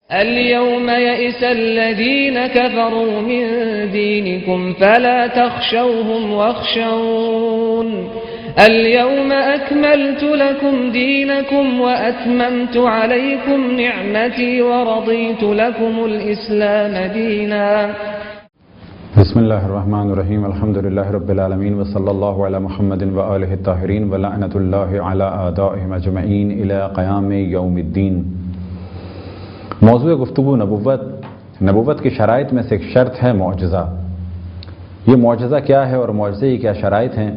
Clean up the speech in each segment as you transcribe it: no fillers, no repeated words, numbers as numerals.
اليوم يئس الذين كفروا من دينكم فلا تخشوهم واخشون اليوم أكملت لكم دينكم وأتممت عليكم نعمتي ورضيت لكم الإسلام دينا. بسم اللہ الرحمن الرحیم الحمد للہ رب العالمین وصلی اللہ علی محمد وآلہ الطاہرین ولعنۃ اللہ علی اعدائہم اجمعین الی قیام یوم الدین۔ موضوع گفتگو نبوت کی شرائط میں سے ایک شرط ہے معجزہ۔ یہ معجزہ کیا ہے اور معجزے کی کیا شرائط ہیں؟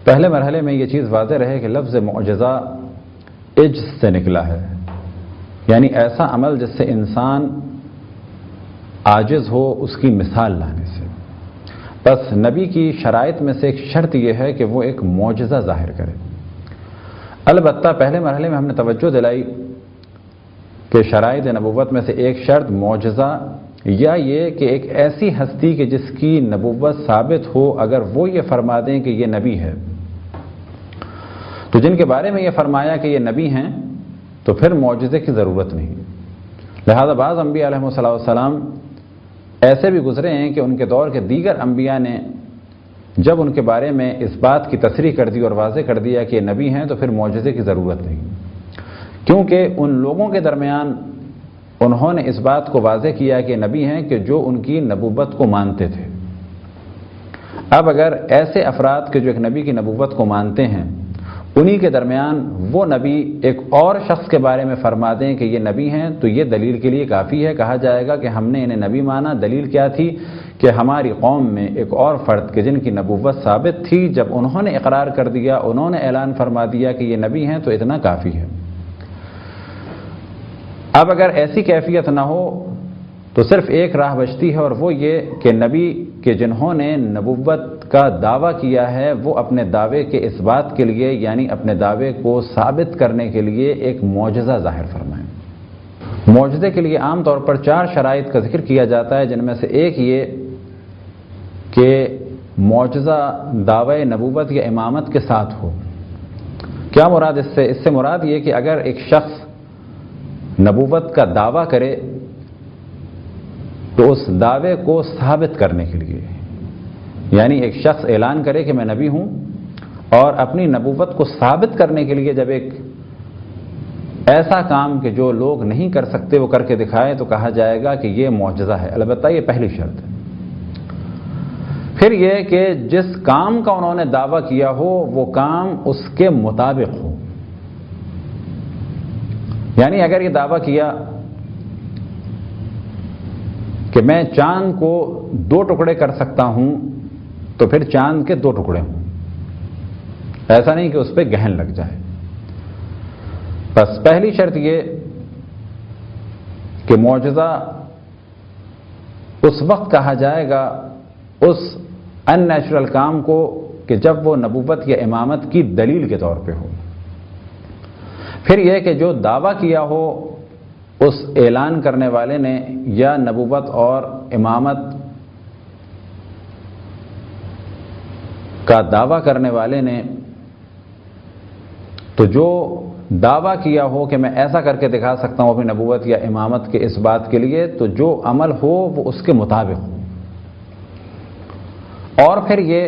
پہلے مرحلے میں یہ چیز واضح رہے کہ لفظ معجزہ عجز سے نکلا ہے، یعنی ایسا عمل جس سے انسان عاجز ہو، اس کی مثال لانے سے۔ بس نبی کی شرائط میں سے ایک شرط یہ ہے کہ وہ ایک معجزہ ظاہر کرے۔ البتہ پہلے مرحلے میں ہم نے توجہ دلائی کہ شرائط نبوت میں سے ایک شرط معجزہ یا یہ کہ ایک ایسی ہستی کہ جس کی نبوت ثابت ہو، اگر وہ یہ فرما دیں کہ یہ نبی ہے، تو جن کے بارے میں یہ فرمایا کہ یہ نبی ہیں تو پھر معجزے کی ضرورت نہیں۔ لہذا بعض انبیاء علیہ السلام ایسے بھی گزرے ہیں کہ ان کے دور کے دیگر انبیاء نے جب ان کے بارے میں اس بات کی تصریح کر دی اور واضح کر دیا کہ یہ نبی ہیں تو پھر معجزے کی ضرورت نہیں، کیونکہ ان لوگوں کے درمیان انہوں نے اس بات کو واضح کیا کہ نبی ہیں کہ جو ان کی نبوت کو مانتے تھے۔ اب اگر ایسے افراد کے جو ایک نبی کی نبوت کو مانتے ہیں، انہی کے درمیان وہ نبی ایک اور شخص کے بارے میں فرما دیں کہ یہ نبی ہیں تو یہ دلیل کے لیے کافی ہے۔ کہا جائے گا کہ ہم نے انہیں نبی مانا، دلیل کیا تھی کہ ہماری قوم میں ایک اور فرد کے جن کی نبوت ثابت تھی، جب انہوں نے اقرار کر دیا، انہوں نے اعلان فرما دیا کہ یہ نبی ہیں تو اتنا کافی ہے۔ اب اگر ایسی کیفیت نہ ہو تو صرف ایک راہ بچتی ہے، اور وہ یہ کہ نبی کہ جنہوں نے نبوت کا دعویٰ کیا ہے وہ اپنے دعوے کے اس بات کے لیے، یعنی اپنے دعوے کو ثابت کرنے کے لیے ایک معجزہ ظاہر فرمائیں۔ معجزے کے لیے عام طور پر 4 شرائط کا ذکر کیا جاتا ہے، جن میں سے ایک یہ کہ معجزہ دعوی نبوت یا امامت کے ساتھ ہو۔ کیا مراد اس سے مراد یہ کہ اگر ایک شخص نبوت کا دعویٰ کرے تو اس دعوے کو ثابت کرنے کے لیے، یعنی ایک شخص اعلان کرے کہ میں نبی ہوں، اور اپنی نبوت کو ثابت کرنے کے لیے جب ایک ایسا کام کہ جو لوگ نہیں کر سکتے وہ کر کے دکھائے تو کہا جائے گا کہ یہ معجزہ ہے۔ البتہ یہ پہلی شرط ہے۔ پھر یہ کہ جس کام کا انہوں نے دعویٰ کیا ہو وہ کام اس کے مطابق ہو، یعنی اگر یہ دعویٰ کیا کہ میں چاند کو 2 ٹکڑے کر سکتا ہوں تو پھر چاند کے 2 ٹکڑے ہوں، ایسا نہیں کہ اس پہ گہن لگ جائے۔ بس پہلی شرط یہ کہ معجزہ اس وقت کہا جائے گا اس ان نیچرل کام کو کہ جب وہ نبوت یا امامت کی دلیل کے طور پہ ہو۔ پھر یہ کہ جو دعویٰ کیا ہو اس اعلان کرنے والے نے یا نبوت اور امامت کا دعویٰ کرنے والے نے، تو جو دعویٰ کیا ہو کہ میں ایسا کر کے دکھا سکتا ہوں اپنی نبوت یا امامت کے اس بات کے لیے، تو جو عمل ہو وہ اس کے مطابق ہو۔ اور پھر یہ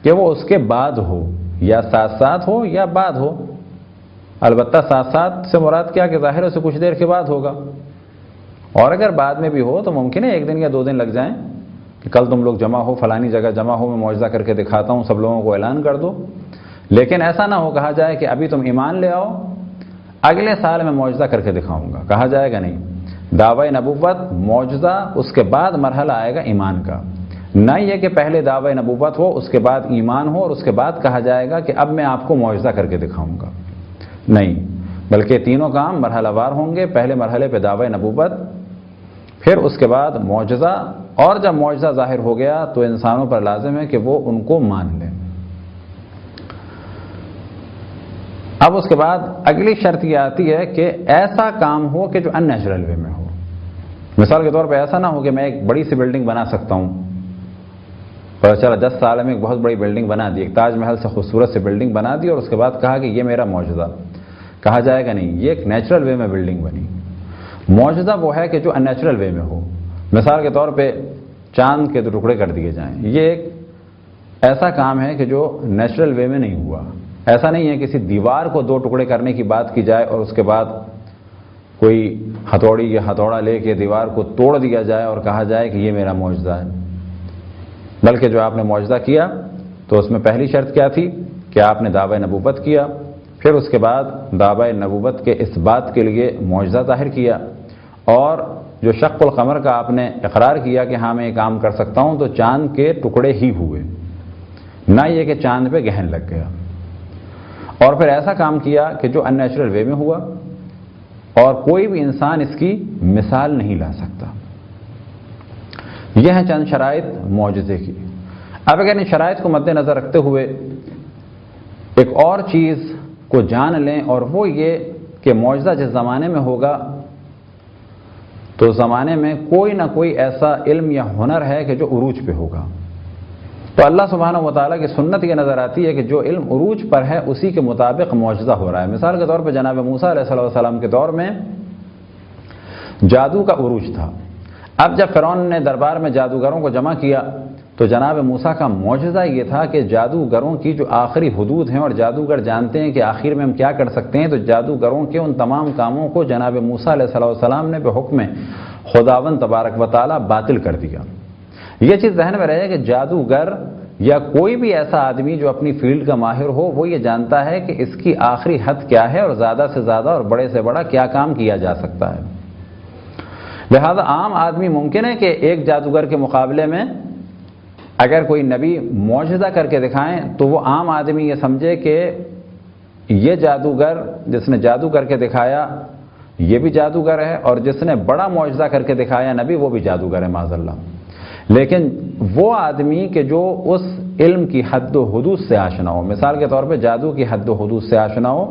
کہ وہ اس کے بعد ہو، یا ساتھ ساتھ ہو یا بعد ہو۔ البتہ ساتھ ساتھ سے مراد کیا کہ ظاہر ہے سے کچھ دیر کے بعد ہوگا، اور اگر بعد میں بھی ہو تو ممکن ہے 1 دن یا 2 دن لگ جائیں کہ کل تم لوگ جمع ہو، فلانی جگہ جمع ہو، میں معجزہ کر کے دکھاتا ہوں، سب لوگوں کو اعلان کر دو۔ لیکن ایسا نہ ہو کہا جائے کہ ابھی تم ایمان لے آؤ، اگلے سال میں معجزہ کر کے دکھاؤں گا، کہا جائے گا نہیں۔ دعوی نبوت معجزہ اس کے بعد مرحلہ آئے گا ایمان کا، نہ یہ کہ پہلے دعوی نبوت ہو اس کے بعد ایمان ہو اور اس کے بعد کہا جائے گا کہ اب میں آپ کو معجزہ کر کے دکھاؤں گا، نہیں، بلکہ تینوں کام مرحلہ وار ہوں گے۔ پہلے مرحلے پہ دعوی نبوت، پھر اس کے بعد معجزہ، اور جب معجزہ ظاہر ہو گیا تو انسانوں پر لازم ہے کہ وہ ان کو مان لیں۔ اب اس کے بعد اگلی شرط یہ آتی ہے کہ ایسا کام ہو کہ جو ان نیچرل وے میں ہو۔ مثال کے طور پہ ایسا نہ ہو کہ میں ایک بڑی سی بلڈنگ بنا سکتا ہوں، پتہ چلا 10 سال میں ایک بہت بڑی بلڈنگ بنا دی، ایک تاج محل سے خوبصورت سے بلڈنگ بنا دی، اور اس کے بعد کہا کہ یہ میرا معجزہ، کہا جائے گا نہیں، یہ ایک نیچرل وے میں بلڈنگ بنی۔ معجزہ وہ ہے کہ جو ان نیچرل وے میں ہو. مثال کے طور پہ چاند کے 2 ٹکڑے کر دیے جائیں. یہ ایک ایسا کام ہے کہ جو نیچرل وے میں نہیں ہوا. ایسا نہیں ہے کسی دیوار کو 2 ٹکڑے کرنے کی بات کی جائے اور اس کے بعد کوئی ہتھوڑی یا ہتھوڑا لے کے دیوار کو توڑ دیا جائے اور کہا جائے کہ یہ میرا معجزہ ہے. بلکہ جو آپ نے معجزہ کیا تو اس میں پہلی شرط کیا تھی کہ آپ نے دعویٰ نبوت کیا، پھر اس کے بعد دعویٰ نبوت کے اس بات کے لیے معجزہ ظاہر کیا، اور جو شق القمر کا آپ نے اقرار کیا کہ ہاں میں یہ کام کر سکتا ہوں، تو چاند کے ٹکڑے ہی ہوئے، نہ یہ کہ چاند پہ گہن لگ گیا. اور پھر ایسا کام کیا کہ جو ان نیچرل وے میں ہوا اور کوئی بھی انسان اس کی مثال نہیں لا سکتا. یہ ہیں چند شرائط معجزے کی. اب اگر ان شرائط کو مد نظر رکھتے ہوئے ایک اور چیز کو جان لیں، اور وہ یہ کہ معجزہ جس زمانے میں ہوگا تو اس زمانے میں کوئی نہ کوئی ایسا علم یا ہنر ہے کہ جو عروج پہ ہوگا. تو اللہ سبحانہ و تعالیٰ کی سنت یہ نظر آتی ہے کہ جو علم عروج پر ہے اسی کے مطابق معجزہ ہو رہا ہے. مثال کے طور پہ جناب موسیٰ علیہ السلام کے دور میں جادو کا عروج تھا. اب جب فرعون نے دربار میں جادوگروں کو جمع کیا تو جناب موسیٰ کا معجزہ یہ تھا کہ جادوگروں کی جو آخری حدود ہیں، اور جادوگر جانتے ہیں کہ آخر میں ہم کیا کر سکتے ہیں، تو جادوگروں کے ان تمام کاموں کو جناب موسیٰ علیہ السلام نے بحکم خداوند تبارک و تعالیٰ باطل کر دیا. یہ چیز ذہن میں رہے کہ جادوگر یا کوئی بھی ایسا آدمی جو اپنی فیلڈ کا ماہر ہو، وہ یہ جانتا ہے کہ اس کی آخری حد کیا ہے اور زیادہ سے زیادہ اور بڑے سے بڑا کیا کام کیا جا سکتا ہے. لہذا عام آدمی ممکن ہے کہ ایک جادوگر کے مقابلے میں اگر کوئی نبی معجزہ کر کے دکھائیں تو وہ عام آدمی یہ سمجھے کہ یہ جادوگر جس نے جادو کر کے دکھایا یہ بھی جادوگر ہے، اور جس نے بڑا معجزہ کر کے دکھایا نبی، وہ بھی جادوگر ہے معاذ اللہ. لیکن وہ آدمی کہ جو اس علم کی حد و حدود سے آشنا ہو، مثال کے طور پہ جادو کی حد و حدود سے آشنا ہو،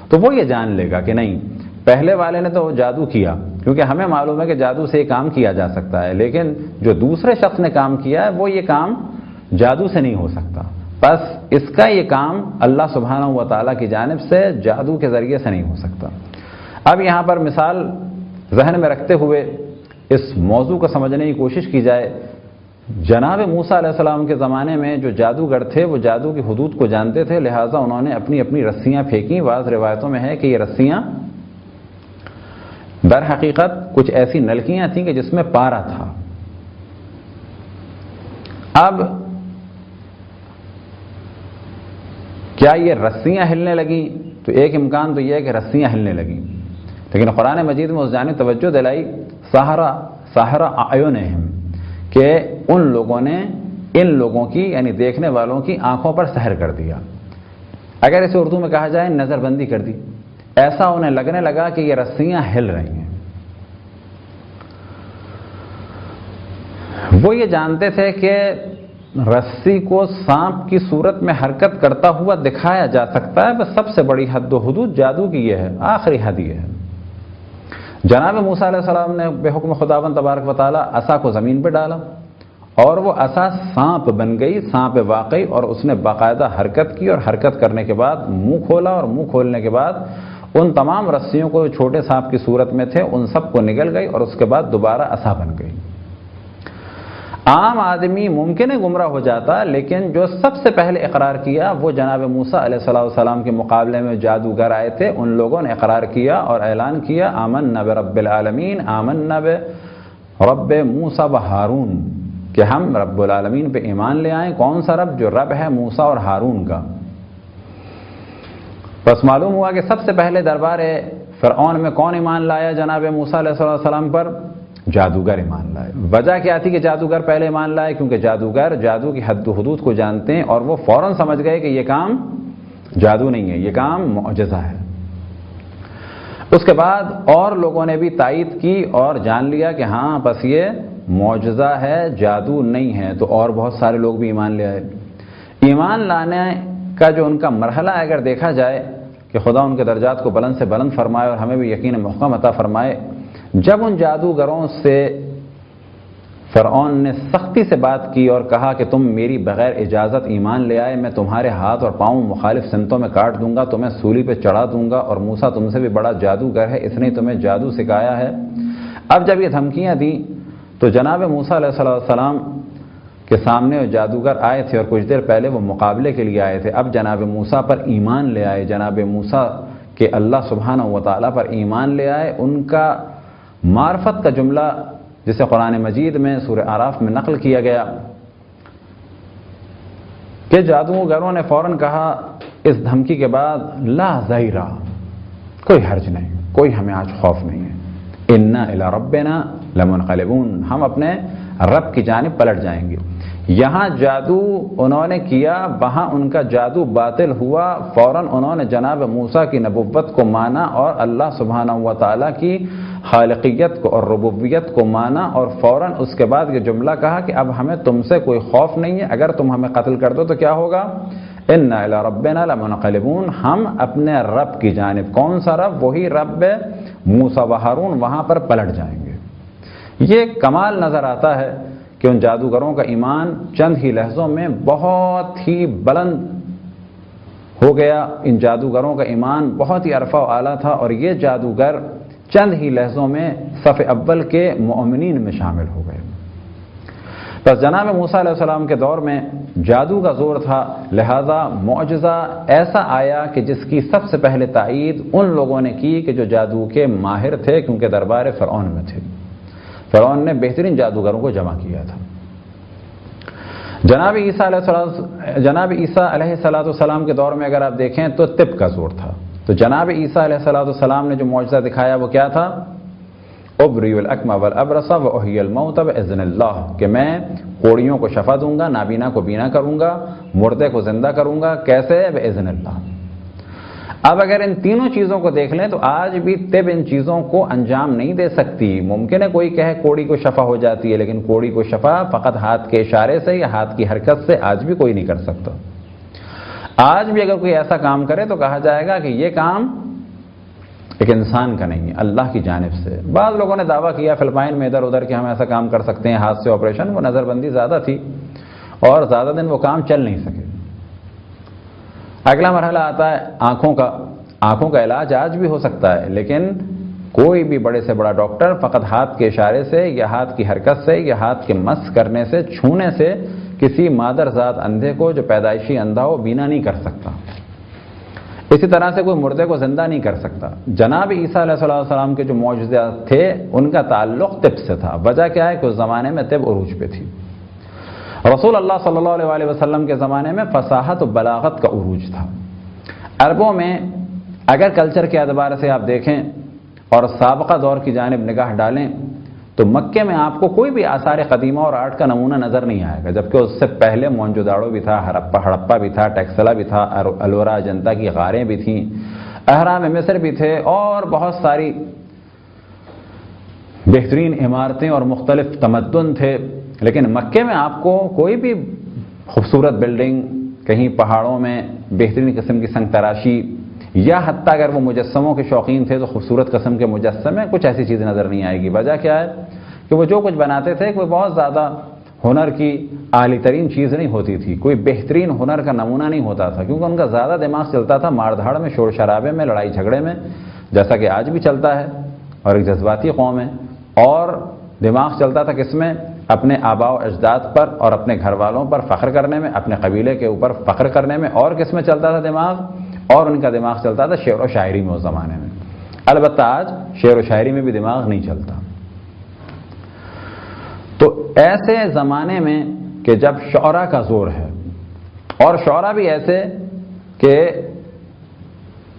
تو وہ یہ جان لے گا کہ نہیں، پہلے والے نے تو جادو کیا، کیونکہ ہمیں معلوم ہے کہ جادو سے یہ کام کیا جا سکتا ہے، لیکن جو دوسرے شخص نے کام کیا ہے وہ یہ کام جادو سے نہیں ہو سکتا. بس اس کا یہ کام اللہ سبحانہ و تعالیٰ کی جانب سے جادو کے ذریعے سے نہیں ہو سکتا. اب یہاں پر مثال ذہن میں رکھتے ہوئے اس موضوع کو سمجھنے کی کوشش کی جائے. جناب موسیٰ علیہ السلام کے زمانے میں جو جادوگر تھے وہ جادو کی حدود کو جانتے تھے، لہٰذا انہوں نے اپنی اپنی رسیاں پھینکیں. بعض روایتوں میں ہے کہ یہ رسیاں در حقیقت کچھ ایسی نلکیاں تھیں کہ جس میں پارا تھا. اب کیا یہ رسیاں ہلنے لگیں؟ تو ایک امکان تو یہ ہے کہ رسیاں ہلنے لگیں، لیکن قرآن مجید میں اس جانب توجہ دلائی ساحرہ اعینہم، کہ ان لوگوں نے ان لوگوں کی یعنی دیکھنے والوں کی آنکھوں پر سحر کر دیا. اگر اسے اردو میں کہا جائے نظر بندی کر دی. ایسا انہیں لگنے لگا کہ یہ رسیاں ہل رہی ہیں. وہ یہ جانتے تھے کہ رسی کو سانپ کی صورت میں حرکت کرتا ہوا دکھایا جا سکتا ہے، بس سب سے بڑی حد و حدود جادو کی یہ ہے، آخری حد یہ ہے. جناب موسیٰ علیہ السلام نے بحکم خداوند تبارک و تعالیٰ عصا کو زمین پہ ڈالا اور وہ عصا سانپ بن گئی، سانپ واقعی، اور اس نے باقاعدہ حرکت کی، اور حرکت کرنے کے بعد منہ کھولا، اور منہ کھولنے کے بعد ان تمام رسیوں کو چھوٹے سانپ کی صورت میں تھے ان سب کو نگل گئی، اور اس کے بعد دوبارہ عصا بن گئی. عام آدمی ممکن ہے گمراہ ہو جاتا، لیکن جو سب سے پہلے اقرار کیا وہ جناب موسیٰ علیہ السلام کے مقابلے میں جادوگر آئے تھے. ان لوگوں نے اقرار کیا اور اعلان کیا آمنا برب العالمین، آمنا برب موسیٰ و ہارون، کہ ہم رب العالمین پہ ایمان لے آئیں. کون سا رب؟ جو رب ہے موسیٰ اور ہارون کا. بس معلوم ہوا کہ سب سے پہلے دربار فرعون میں کون ایمان لایا جناب موسیٰ علیہ السلام پر؟ جادوگر ایمان لائے. وجہ کیا تھی کہ جادوگر پہلے ایمان لائے؟ کیونکہ جادوگر جادو کی حد و حدود کو جانتے ہیں، اور وہ فوراً سمجھ گئے کہ یہ کام جادو نہیں ہے، یہ کام معجزہ ہے. اس کے بعد اور لوگوں نے بھی تائید کی اور جان لیا کہ ہاں بس یہ معجزہ ہے، جادو نہیں ہے. تو اور بہت سارے لوگ بھی ایمان لے آئے. ایمان لانے کا جو ان کا مرحلہ ہے اگر دیکھا جائے کہ خدا ان کے درجات کو بلند سے بلند فرمائے اور ہمیں بھی یقین محکم عطا فرمائے، جب ان جادوگروں سے فرعون نے سختی سے بات کی اور کہا کہ تم میری بغیر اجازت ایمان لے آئے، میں تمہارے ہاتھ اور پاؤں مخالف سمتوں میں کاٹ دوں گا، تمہیں سولی پہ چڑھا دوں گا، اور موسیٰ تم سے بھی بڑا جادوگر ہے، اس نے تمہیں جادو سکھایا ہے. اب جب یہ دھمکیاں دیں تو جناب موسیٰ علیہ السلام کے سامنے وہ جادوگر آئے تھے اور کچھ دیر پہلے وہ مقابلے کے لیے آئے تھے. اب جناب موسیٰ پر ایمان لے آئے, جناب موسیٰ کہ اللہ سبحانہ و تعالیٰ پر ایمان لے آئے. ان کا معرفت کا جملہ جسے قرآن مجید میں سورہ اعراف میں نقل کیا گیا کہ جادوگروں نے فوراً کہا اس دھمکی کے بعد لا ضیرہ, کوئی حرج نہیں, کوئی ہمیں آج خوف نہیں ہے. انا الی ربنا لمنقلبون, ہم اپنے رب کی جانب پلٹ جائیں گے. یہاں جادو انہوں نے کیا, وہاں ان کا جادو باطل ہوا. فوراً انہوں نے جناب موسیٰ کی نبوت کو مانا اور اللہ سبحانہ و تعالیٰ کی خالقیت کو اور ربوبیت کو مانا, اور فوراً اس کے بعد یہ جملہ کہا کہ اب ہمیں تم سے کوئی خوف نہیں ہے, اگر تم ہمیں قتل کر دو تو کیا ہوگا؟ انا الی ربنا لمنقلبون, ہم اپنے رب کی جانب, کون سا رب؟ وہی رب موسیٰ و ہارون, وہاں پر پلٹ جائیں گے. یہ کمال نظر آتا ہے کہ ان جادوگروں کا ایمان چند ہی لحظوں میں بہت ہی بلند ہو گیا. ان جادوگروں کا ایمان بہت ہی عرفہ و اعلیٰ تھا, اور یہ جادوگر چند ہی لحظوں میں صف اول کے مؤمنین میں شامل ہو گئے. بس جناب موسیٰ علیہ السلام کے دور میں جادو کا زور تھا, لہذا معجزہ ایسا آیا کہ جس کی سب سے پہلے تائید ان لوگوں نے کی کہ جو جادو کے ماہر تھے, کیونکہ دربار فرعون میں تھے. فرعون نے بہترین جادوگروں کو جمع کیا تھا. جناب عیسیٰ علیہ السلام کے دور میں اگر آپ دیکھیں تو طب کا زور تھا. تو جناب عیسیٰ علیہ السلام نے جو معجزہ دکھایا وہ کیا تھا؟ ابری الاکمہ والابرص واحیی الموتى باذن اللہ, کہ میں کوڑیوں کو شفا دوں گا, نابینا کو بینا کروں گا, مردے کو زندہ کروں گا. کیسے؟ باذن اللہ. اب اگر ان تینوں چیزوں کو دیکھ لیں تو آج بھی طب ان چیزوں کو انجام نہیں دے سکتی. ممکن ہے کوئی کہے کوڑی کو شفا ہو جاتی ہے, لیکن کوڑی کو شفا فقط ہاتھ کے اشارے سے یا ہاتھ کی حرکت سے آج بھی کوئی نہیں کر سکتا. آج بھی اگر کوئی ایسا کام کرے تو کہا جائے گا کہ یہ کام ایک انسان کا نہیں ہے, اللہ کی جانب سے. بعض لوگوں نے دعویٰ کیا فلپائن میں ادھر ادھر کہ ہم ایسا کام کر سکتے ہیں ہاتھ سے آپریشن. وہ نظر بندی زیادہ تھی اور زیادہ دن وہ کام چل نہیں سکے. اگلا مرحلہ آتا ہے آنکھوں کا. آنکھوں کا علاج آج بھی ہو سکتا ہے, لیکن کوئی بھی بڑے سے بڑا ڈاکٹر فقط ہاتھ کے اشارے سے یا ہاتھ کی حرکت سے یا ہاتھ کے مس کرنے سے, چھونے سے کسی مادر ذات اندھے کو جو پیدائشی اندھا ہو بینا نہیں کر سکتا. اسی طرح سے کوئی مردے کو زندہ نہیں کر سکتا. جناب عیسیٰ علیہ السلام کے جو معجزات تھے ان کا تعلق طب سے تھا. وجہ کیا ہے کہ اس زمانے میں طب عروج پہ تھی. رسول اللہ صلی اللہ علیہ وسلم کے زمانے میں فصاحت و بلاغت کا عروج تھا. عربوں میں اگر کلچر کے اعتبار سے آپ دیکھیں اور سابقہ دور کی جانب نگاہ ڈالیں تو مکے میں آپ کو کوئی بھی آثار قدیمہ اور آرٹ کا نمونہ نظر نہیں آئے گا, جبکہ اس سے پہلے موہنجوداڑو بھی تھا, ہڑپا بھی تھا, ٹیکسلا بھی تھا, الورا اجنتا کی غاریں بھی تھیں, اہرام مصر بھی تھے, اور بہت ساری بہترین عمارتیں اور مختلف تمدن تھے. لیکن مکے میں آپ کو کوئی بھی خوبصورت بلڈنگ, کہیں پہاڑوں میں بہترین قسم کی سنگ تراشی, یا حتیٰ اگر وہ مجسموں کے شوقین تھے تو خوبصورت قسم کے مجسمے, کچھ ایسی چیز نظر نہیں آئے گی. وجہ کیا ہے کہ وہ جو کچھ بناتے تھے کوئی بہت زیادہ ہنر کی اعلی ترین چیز نہیں ہوتی تھی, کوئی بہترین ہنر کا نمونہ نہیں ہوتا تھا, کیونکہ ان کا زیادہ دماغ چلتا تھا مار دھاڑ میں, شور شرابے میں, لڑائی جھگڑے میں, جیسا کہ آج بھی چلتا ہے, اور ایک جذباتی قوم ہے. اور دماغ چلتا تھا کس میں؟ اپنے آباء و اجداد پر اور اپنے گھر والوں پر فخر کرنے میں, اپنے قبیلے کے اوپر فخر کرنے میں. اور کس میں چلتا تھا دماغ؟ اور ان کا دماغ چلتا تھا شعر و شاعری میں اس زمانے میں. البتہ آج شعر و شاعری میں بھی دماغ نہیں چلتا. تو ایسے زمانے میں کہ جب شعراء کا زور ہے, اور شعراء بھی ایسے کہ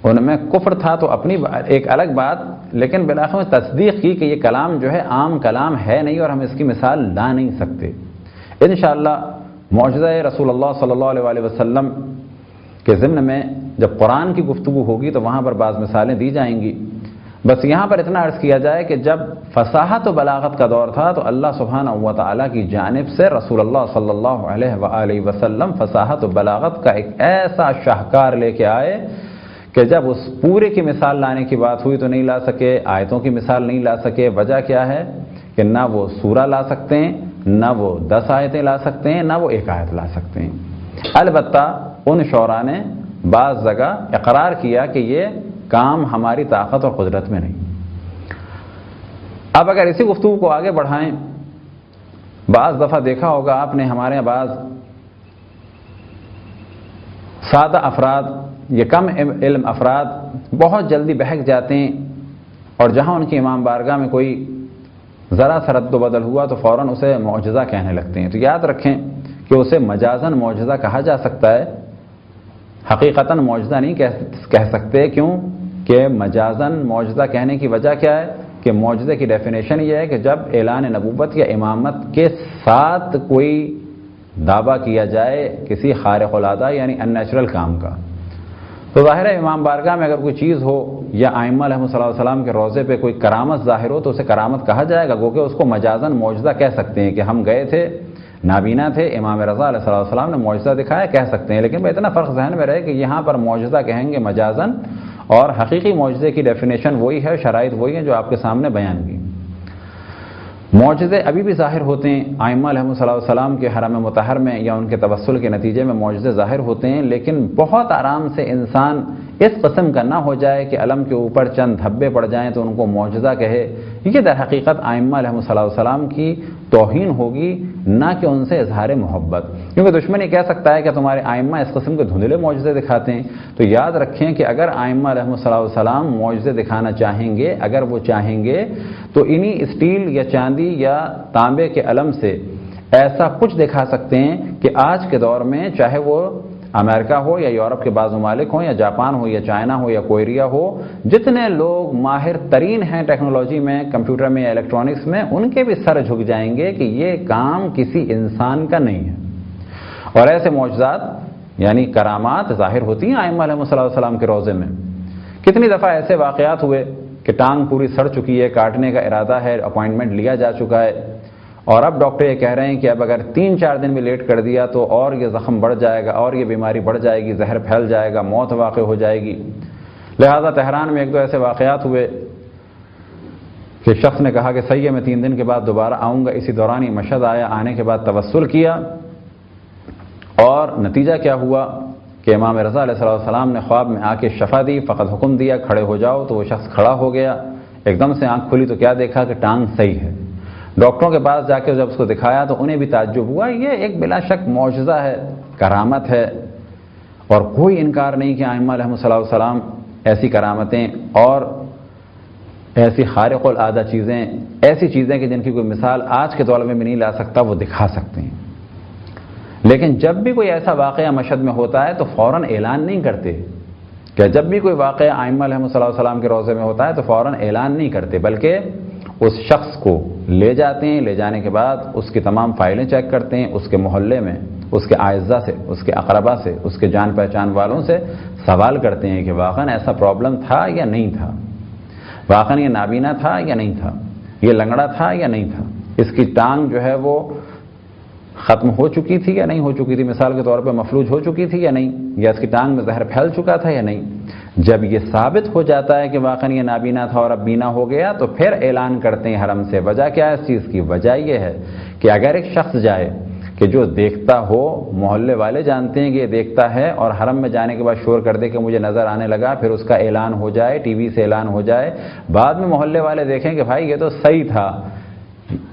ان میں کفر تھا تو اپنی ایک الگ بات, لیکن بالآخر میں تصدیق کی کہ یہ کلام جو ہے عام کلام ہے نہیں اور ہم اس کی مثال لا نہیں سکتے. انشاءاللہ معجزہ رسول اللہ صلی اللہ علیہ وسلم کے ضمن میں جب قرآن کی گفتگو ہوگی تو وہاں پر بعض مثالیں دی جائیں گی. بس یہاں پر اتنا عرض کیا جائے کہ جب فصاحت و بلاغت کا دور تھا تو اللہ سبحانہ و تعالیٰ کی جانب سے رسول اللہ صلی اللہ علیہ وسلم فصاحت و بلاغت کا ایک ایسا شاہکار لے کے آئے کہ جب اس پورے کی مثال لانے کی بات ہوئی تو نہیں لا سکے, آیتوں کی مثال نہیں لا سکے. وجہ کیا ہے کہ نہ وہ سورہ لا سکتے ہیں, نہ وہ 10 آیتیں لا سکتے ہیں, نہ وہ 1 آیت لا سکتے ہیں. البتہ ان شعراء نے بعض جگہ اقرار کیا کہ یہ کام ہماری طاقت اور قدرت میں نہیں. اب اگر اسی گفتگو کو آگے بڑھائیں، بعض دفعہ دیکھا ہوگا آپ نے ہمارے یہاں بعض سادہ افراد یا کم علم افراد بہت جلدی بہک جاتے ہیں، اور جہاں ان کی امام بارگاہ میں کوئی ذرا سا رد و بدل ہوا تو فوراً اسے معجزہ کہنے لگتے ہیں۔ تو یاد رکھیں کہ اسے مجازاً معجزہ کہا جا سکتا ہے، حقیقتاً معجزہ نہیں کہہ سکتے۔ کیوں کہ مجازاً معجزہ کہنے کی وجہ کیا ہے کہ معجزے کی ڈیفینیشن یہ ہے کہ جب اعلان نبوت یا امامت کے ساتھ کوئی دعویٰ کیا جائے کسی خارق العادہ یعنی ان نیچرل کام کا، تو ظاہر ہے امام بارگاہ میں اگر کوئی چیز ہو یا ائمہ علیہ السلام کے روضے پہ کوئی کرامت ظاہر ہو تو اسے کرامت کہا جائے گا، گو کہ اس کو مجازاً معجزہ کہہ سکتے ہیں کہ ہم گئے تھے، نابینا تھے، امام رضا علیہ السلام نے معجزہ دکھایا، کہہ سکتے ہیں۔ لیکن اتنا فرق ذہن میں رہے کہ یہاں پر معجزہ کہیں گے مجازاً، اور حقیقی معجزے کی ڈیفینیشن وہی ہے، شرائط وہی ہیں جو آپ کے سامنے بیان کی۔ معجزے ابھی بھی ظاہر ہوتے ہیں، ائمہ علیہ السلام کے حرم مطہر میں یا ان کے توسل کے نتیجے میں معجزے ظاہر ہوتے ہیں، لیکن بہت آرام سے انسان اس قسم کا نہ ہو جائے کہ علم کے اوپر چند دھبے پڑ جائیں تو ان کو معجزہ کہے۔ یہ در حقیقت ائمہ علیہ السلام کی توہین ہوگی، نہ کہ ان سے اظہار محبت، کیونکہ دشمن یہ کہہ سکتا ہے کہ تمہارے ائمہ اس قسم کے دھندلے معجزے دکھاتے ہیں۔ تو یاد رکھیں کہ اگر ائمہ علیہ السلام معجزے دکھانا چاہیں گے، اگر وہ چاہیں گے تو انہی اسٹیل یا چاندی یا تانبے کے علم سے ایسا کچھ دکھا سکتے ہیں کہ آج کے دور میں چاہے وہ امریکہ ہو یا یورپ کے بعض ممالک ہوں یا جاپان ہو یا چائنا ہو یا کوریا ہو، جتنے لوگ ماہر ترین ہیں ٹیکنالوجی میں، کمپیوٹر میں یا الیکٹرانکس میں، ان کے بھی سر جھک جائیں گے کہ یہ کام کسی انسان کا نہیں ہے۔ اور ایسے معجزات یعنی کرامات ظاہر ہوتی ہیں ائمہ علیہ السلام کے روضے میں۔ کتنی دفعہ ایسے واقعات ہوئے کہ ٹانگ پوری سڑ چکی ہے، کاٹنے کا ارادہ ہے، اپوائنٹمنٹ لیا جا چکا ہے، اور اب ڈاکٹر یہ کہہ رہے ہیں کہ اب اگر 3-4 دن بھی لیٹ کر دیا تو اور یہ زخم بڑھ جائے گا، اور یہ بیماری بڑھ جائے گی، زہر پھیل جائے گا، موت واقع ہو جائے گی۔ لہذا تہران میں 1-2 ایسے واقعات ہوئے کہ شخص نے کہا کہ صحیح ہے میں 3 دن کے بعد دوبارہ آؤں گا، اسی دوران ہی مشہد آیا، آنے کے بعد توسل کیا، اور نتیجہ کیا ہوا کہ امام رضا علیہ السلام نے خواب میں آ کے شفا دی، فقط حکم دیا کھڑے ہو جاؤ، تو وہ شخص کھڑا ہو گیا، ایک دم سے آنکھ کھلی تو کیا دیکھا کہ ٹانگ صحیح ہے۔ ڈاکٹروں کے پاس جا کے جب اس کو دکھایا تو انہیں بھی تعجب ہوا، یہ ایک بلا شک معجزہ ہے، کرامت ہے، اور کوئی انکار نہیں کہ ائمہ علیہ السلام ایسی کرامتیں اور ایسی خارق العادہ چیزیں، ایسی چیزیں کہ جن کی کوئی مثال آج کے دور میں بھی نہیں لا سکتا، وہ دکھا سکتے ہیں۔ لیکن جب بھی کوئی ایسا واقعہ مشہد میں ہوتا ہے تو فوراً اعلان نہیں کرتے، کہ جب بھی کوئی واقعہ ائمہ علیہ السلام کے روضے میں ہوتا ہے تو فوراً اعلان نہیں کرتے، بلکہ اس شخص کو لے جاتے ہیں، لے جانے کے بعد اس کی تمام فائلیں چیک کرتے ہیں، اس کے محلے میں اس کے اعزاء سے، اس کے اقربا سے، اس کے جان پہچان والوں سے سوال کرتے ہیں کہ واقعاً ایسا پرابلم تھا یا نہیں تھا، واقعاً یہ نابینا تھا یا نہیں تھا، یہ لنگڑا تھا یا نہیں تھا، اس کی ٹانگ جو ہے وہ ختم ہو چکی تھی یا نہیں ہو چکی تھی، مثال کے طور پہ مفلوج ہو چکی تھی یا نہیں، یا اس کی ٹانگ میں زہر پھیل چکا تھا یا نہیں۔ جب یہ ثابت ہو جاتا ہے کہ واقعاً یہ نابینا تھا اور اب بینا ہو گیا تو پھر اعلان کرتے ہیں حرم سے۔ وجہ کیا ہے اس چیز کی؟ وجہ یہ ہے کہ اگر ایک شخص جائے کہ جو دیکھتا ہو، محلے والے جانتے ہیں کہ یہ دیکھتا ہے، اور حرم میں جانے کے بعد شور کر دے کہ مجھے نظر آنے لگا، پھر اس کا اعلان ہو جائے، ٹی وی سے اعلان ہو جائے، بعد میں محلے والے دیکھیں کہ بھائی یہ تو صحیح تھا،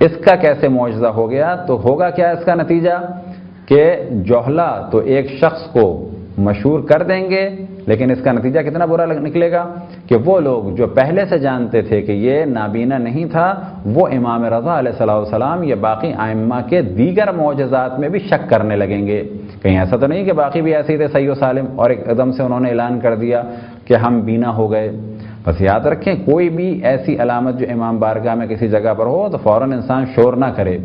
اس کا کیسے معجزہ ہو گیا، تو ہوگا کیا اس کا نتیجہ کہ جوہلا تو ایک شخص کو مشہور کر دیں گے، لیکن اس کا نتیجہ کتنا برا نکلے گا کہ وہ لوگ جو پہلے سے جانتے تھے کہ یہ نابینا نہیں تھا، وہ امام رضا علیہ السلام یا باقی ائمہ کے دیگر معجزات میں بھی شک کرنے لگیں گے، کہیں ایسا تو نہیں کہ باقی بھی ایسے ہی تھے صحیح و سالم اور ایک دم سے انہوں نے اعلان کر دیا کہ ہم بینا ہو گئے۔ بس یاد رکھیں کوئی بھی ایسی علامت جو امام بارگاہ میں کسی جگہ پر ہو تو فوراً انسان شور نہ کرے،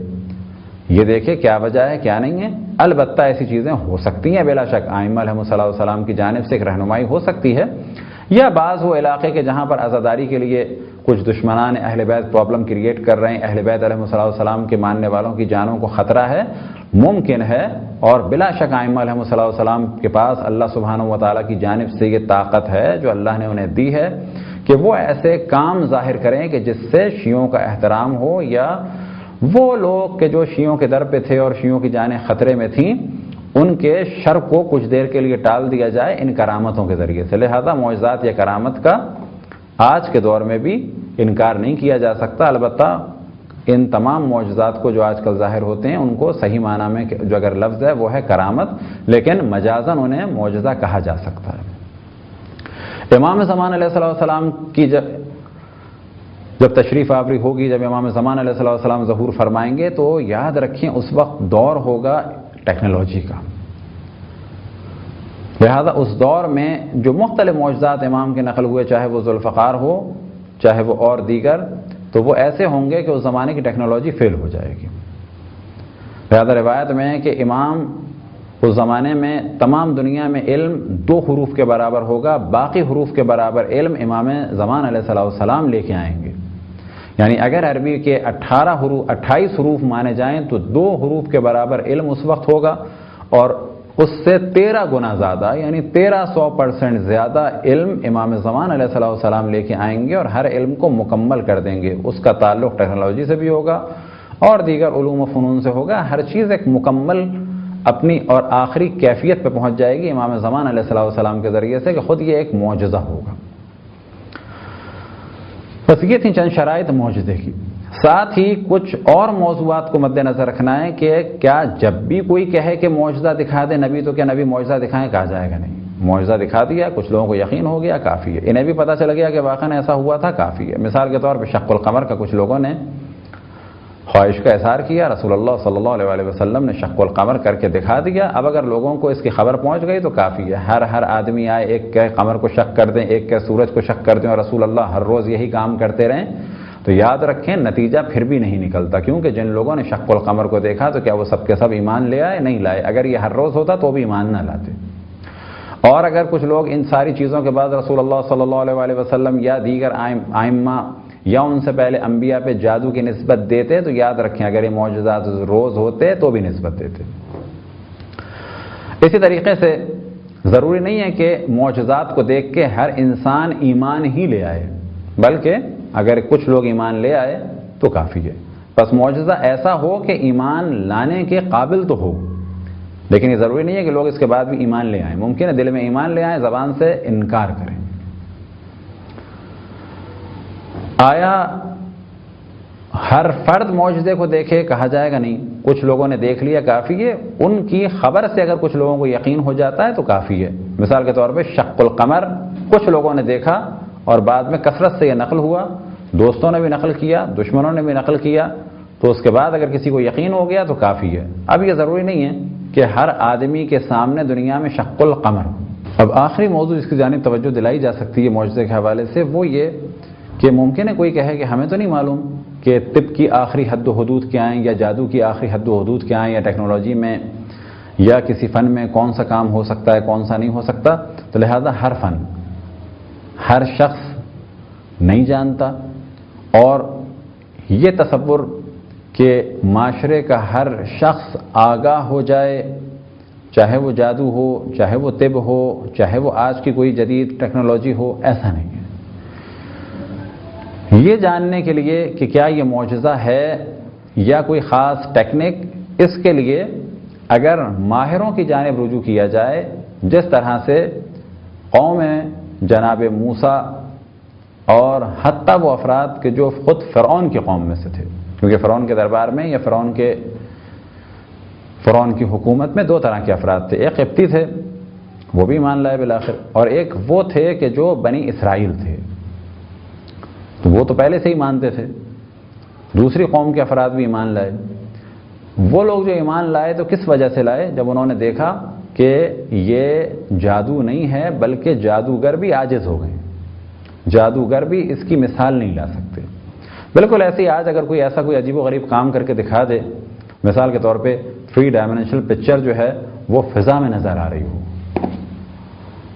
یہ دیکھے کیا وجہ ہے کیا نہیں ہے۔ البتہ ایسی چیزیں ہو سکتی ہیں بلا شک، ائمہ علیہ السلام کی جانب سے ایک رہنمائی ہو سکتی ہے، یا بعض وہ علاقے کے جہاں پر عزاداری کے لیے کچھ دشمنان اہل بیت پرابلم کریٹ کر رہے ہیں، اہل بیت علیہ السلام کے ماننے والوں کی جانوں کو خطرہ ہے، ممکن ہے، اور بلا شک ائمہ علیہ السلام کے پاس اللہ سبحانہ و تعالیٰ کی جانب سے یہ طاقت ہے جو اللہ نے انہیں دی ہے کہ وہ ایسے کام ظاہر کریں کہ جس سے شیعوں کا احترام ہو، یا وہ لوگ کہ جو شیعوں کے در پہ تھے اور شیعوں کی جانیں خطرے میں تھیں، ان کے شر کو کچھ دیر کے لیے ٹال دیا جائے ان کرامتوں کے ذریعے سے۔ لہذا معجزات یا کرامت کا آج کے دور میں بھی انکار نہیں کیا جا سکتا، البتہ ان تمام معجزات کو جو آج کل ظاہر ہوتے ہیں ان کو صحیح معنی میں جو اگر لفظ ہے وہ ہے کرامت، لیکن مجازاً انہیں معجزہ کہا جا سکتا ہے۔ امام زمان علیہ السلام کی جب تشریف آوری ہوگی، جب امام زمان علیہ السلام ظہور فرمائیں گے، تو یاد رکھیں اس وقت دور ہوگا ٹیکنالوجی کا، لہذا اس دور میں جو مختلف معجزات امام کے نقل ہوئے، چاہے وہ ذوالفقار ہو چاہے وہ اور دیگر، تو وہ ایسے ہوں گے کہ اس زمانے کی ٹیکنالوجی فیل ہو جائے گی۔ لہذا روایت میں ہے کہ امام اس زمانے میں تمام دنیا میں علم 2 حروف کے برابر ہوگا، باقی حروف کے برابر علم امام زمان علیہ السلام لے کے آئیں گے۔ یعنی اگر عربی کے 28 حروف مانے جائیں تو 2 حروف کے برابر علم اس وقت ہوگا، اور اس سے 13 گنا زیادہ یعنی 1300% زیادہ علم امام زمان علیہ السلام لے کے آئیں گے، اور ہر علم کو مکمل کر دیں گے۔ اس کا تعلق ٹیکنالوجی سے بھی ہوگا اور دیگر علوم و فنون سے ہوگا، ہر چیز ایک مکمل اپنی اور آخری کیفیت پہ پہنچ جائے گی امام زمان علیہ السلام کے ذریعے سے، کہ خود یہ ایک معجزہ ہوگا۔ بس یہ تھی چند شرائط معجزے کی۔ ساتھ ہی کچھ اور موضوعات کو مد نظر رکھنا ہے کہ کیا جب بھی کوئی کہے کہ معجزہ دکھا دے نبی، تو کیا نبی معجزہ دکھائیں؟ کہا جائے گا نہیں۔ معجزہ دکھا دیا، کچھ لوگوں کو یقین ہو گیا، کافی ہے، انہیں بھی پتہ چل گیا کہ واقعاً ایسا ہوا تھا، کافی ہے۔ مثال کے طور پہ شق القمر کا کچھ لوگوں نے خواہش کا اظہار کیا، رسول اللہ صلی اللہ علیہ وسلم نے شق القمر کر کے دکھا دیا۔ اب اگر لوگوں کو اس کی خبر پہنچ گئی تو کافی ہے، ہر آدمی آئے، ایک کہ قمر کو شق کر دیں، ایک کہ سورج کو شق کر دیں، اور رسول اللہ ہر روز یہی کام کرتے رہیں، تو یاد رکھیں نتیجہ پھر بھی نہیں نکلتا، کیونکہ جن لوگوں نے شق القمر کو دیکھا تو کیا وہ سب کے سب ایمان لے آئے؟ نہیں لائے۔ اگر یہ ہر روز ہوتا تو بھی ایمان نہ لاتے۔ اور اگر کچھ لوگ ان ساری چیزوں کے بعد رسول اللہ صلی اللہ علیہ وسلم یا دیگر ائمہ یا ان سے پہلے انبیاء پہ جادو کی نسبت دیتے، تو یاد رکھیں اگر یہ معجزات روز ہوتے تو بھی نسبت دیتے۔ اسی طریقے سے ضروری نہیں ہے کہ معجزات کو دیکھ کے ہر انسان ایمان ہی لے آئے، بلکہ اگر کچھ لوگ ایمان لے آئے تو کافی ہے۔ بس معجزہ ایسا ہو کہ ایمان لانے کے قابل تو ہو، لیکن یہ ضروری نہیں ہے کہ لوگ اس کے بعد بھی ایمان لے آئیں۔ ممکن ہے دل میں ایمان لے آئیں، زبان سے انکار کریں۔ آیا ہر فرد معجزے کو دیکھے؟ کہا جائے گا نہیں۔ کچھ لوگوں نے دیکھ لیا، کافی ہے۔ ان کی خبر سے اگر کچھ لوگوں کو یقین ہو جاتا ہے تو کافی ہے۔ مثال کے طور پہ شق القمر کچھ لوگوں نے دیکھا اور بعد میں کثرت سے یہ نقل ہوا، دوستوں نے بھی نقل کیا، دشمنوں نے بھی نقل کیا، تو اس کے بعد اگر کسی کو یقین ہو گیا تو کافی ہے۔ اب یہ ضروری نہیں ہے کہ ہر آدمی کے سامنے دنیا میں شق القمر ہو۔ اب آخری موضوع جس کی جانب توجہ دلائی جا سکتی ہے معجزے کے حوالے سے، وہ یہ کہ ممکن ہے کوئی کہے کہ ہمیں تو نہیں معلوم کہ طب کی آخری حد و حدود کیا ہیں، یا جادو کی آخری حد و حدود کیا ہیں، یا ٹیکنالوجی میں یا کسی فن میں کون سا کام ہو سکتا ہے کون سا نہیں ہو سکتا۔ تو لہذا ہر فن ہر شخص نہیں جانتا، اور یہ تصور کہ معاشرے کا ہر شخص آگاہ ہو جائے، چاہے وہ جادو ہو، چاہے وہ طب ہو، چاہے وہ آج کی کوئی جدید ٹیکنالوجی ہو، ایسا نہیں ہے۔ یہ جاننے کے لیے کہ کیا یہ معجزہ ہے یا کوئی خاص ٹیکنک، اس کے لیے اگر ماہروں کی جانب رجوع کیا جائے، جس طرح سے قوم جناب موسیٰ اور حتیٰ وہ افراد کہ جو خود فرعون کی قوم میں سے تھے، کیونکہ فرعون کے دربار میں یا فرعون کی حکومت میں 2 طرح کے افراد تھے، ایک قبطی تھے، وہ بھی ایمان لائے بالآخر، اور ایک وہ تھے کہ جو بنی اسرائیل تھے، تو وہ تو پہلے سے ہی مانتے تھے۔ دوسری قوم کے افراد بھی ایمان لائے۔ وہ لوگ جو ایمان لائے تو کس وجہ سے لائے؟ جب انہوں نے دیکھا کہ یہ جادو نہیں ہے بلکہ جادوگر بھی عاجز ہو گئے، جادوگر بھی اس کی مثال نہیں لا سکتے۔ بالکل ایسے ہی آج اگر کوئی ایسا کوئی عجیب و غریب کام کر کے دکھا دے، مثال کے طور پہ 3 ڈائمینشنل پکچر جو ہے وہ فضا میں نظر آ رہی ہو،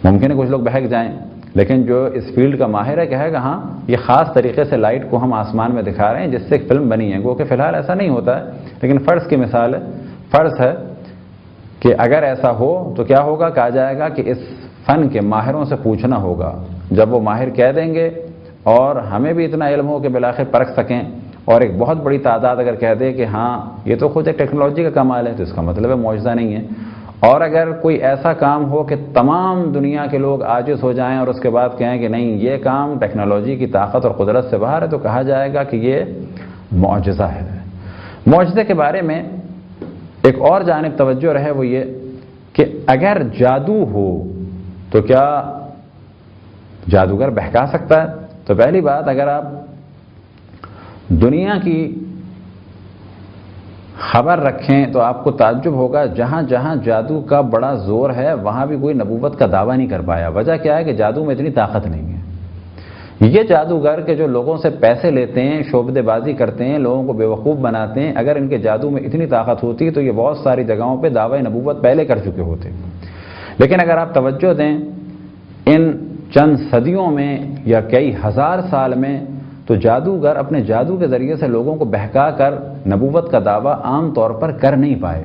ممکن ہے کچھ لوگ بہک جائیں، لیکن جو اس فیلڈ کا ماہر ہے کہے گا ہاں یہ خاص طریقے سے لائٹ کو ہم آسمان میں دکھا رہے ہیں جس سے ایک فلم بنی ہے۔ گو کہ فی الحال ایسا نہیں ہوتا ہے، لیکن فرض کی مثال ہے، فرض ہے کہ اگر ایسا ہو تو کیا ہوگا؟ کہا جائے گا کہ اس فن کے ماہروں سے پوچھنا ہوگا، جب وہ ماہر کہہ دیں گے اور ہمیں بھی اتنا علم ہو کہ بالآخر پرکھ سکیں، اور ایک بہت بڑی تعداد اگر کہہ دے کہ ہاں یہ تو خود ایک ٹیکنالوجی کا کمال ہے، تو اس کا مطلب ہے معجزہ نہیں ہے، اور اگر کوئی ایسا کام ہو کہ تمام دنیا کے لوگ عاجز ہو جائیں اور اس کے بعد کہیں کہ نہیں یہ کام ٹیکنالوجی کی طاقت اور قدرت سے باہر ہے، تو کہا جائے گا کہ یہ معجزہ ہے۔ معجزے کے بارے میں ایک اور جانب توجہ رہے، وہ یہ کہ اگر جادو ہو تو کیا جادوگر بہکا سکتا ہے؟ تو پہلی بات، اگر آپ دنیا کی خبر رکھیں تو آپ کو تعجب ہوگا، جہاں جہاں جادو کا بڑا زور ہے وہاں بھی کوئی نبوت کا دعویٰ نہیں کر پایا۔ وجہ کیا ہے کہ جادو میں اتنی طاقت نہیں ہے۔ یہ جادوگر کے جو لوگوں سے پیسے لیتے ہیں، شعبدے بازی کرتے ہیں، لوگوں کو بیوقوف بناتے ہیں، اگر ان کے جادو میں اتنی طاقت ہوتی تو یہ بہت ساری جگہوں پہ دعوی نبوت پہلے کر چکے ہوتے۔ لیکن اگر آپ توجہ دیں، ان چند صدیوں میں یا کئی ہزار سال میں تو جادوگر اپنے جادو کے ذریعے سے لوگوں کو بہکا کر نبوت کا دعویٰ عام طور پر کر نہیں پائے۔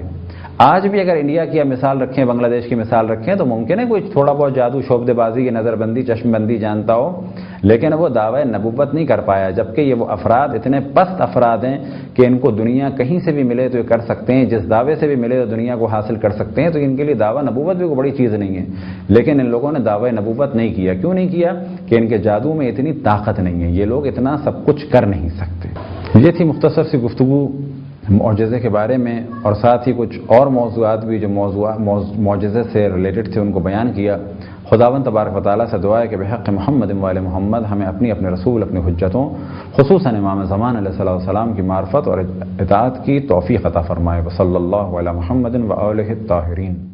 آج بھی اگر انڈیا کی مثال رکھیں، بنگلہ دیش کی مثال رکھیں، تو ممکن ہے کوئی تھوڑا بہت جادو، شعبدے بازی کی نظر بندی، چشم بندی جانتا ہو، لیکن وہ دعوی نبوت نہیں کر پایا، جبکہ یہ وہ افراد اتنے پست افراد ہیں کہ ان کو دنیا کہیں سے بھی ملے تو یہ کر سکتے ہیں، جس دعوے سے بھی ملے تو دنیا کو حاصل کر سکتے ہیں، تو ان کے لیے دعوی نبوت بھی کوئی بڑی چیز نہیں ہے۔ لیکن ان لوگوں نے دعوی نبوت نہیں کیا۔ کیوں نہیں کیا؟ کہ ان کے جادو میں اتنی طاقت نہیں ہے، یہ لوگ اتنا سب کچھ کر نہیں سکتے۔ یہ تھی مختصر سی گفتگو معجزے کے بارے میں، اور ساتھ ہی کچھ اور موضوعات بھی جو معجزے سے ریلیٹڈ تھے ان کو بیان کیا۔ خداوند تبارک و تعالیٰ سے دعا ہے کہ بحق محمد و آل محمد ہمیں اپنے رسول، اپنی حجتوں، خصوصاً امام زمان علیہ الصلوۃ والسلام کی معرفت اور اطاعت کی توفیق عطا فرمائے۔ وصلی اللہ علی محمد و آلہ الطاہرین۔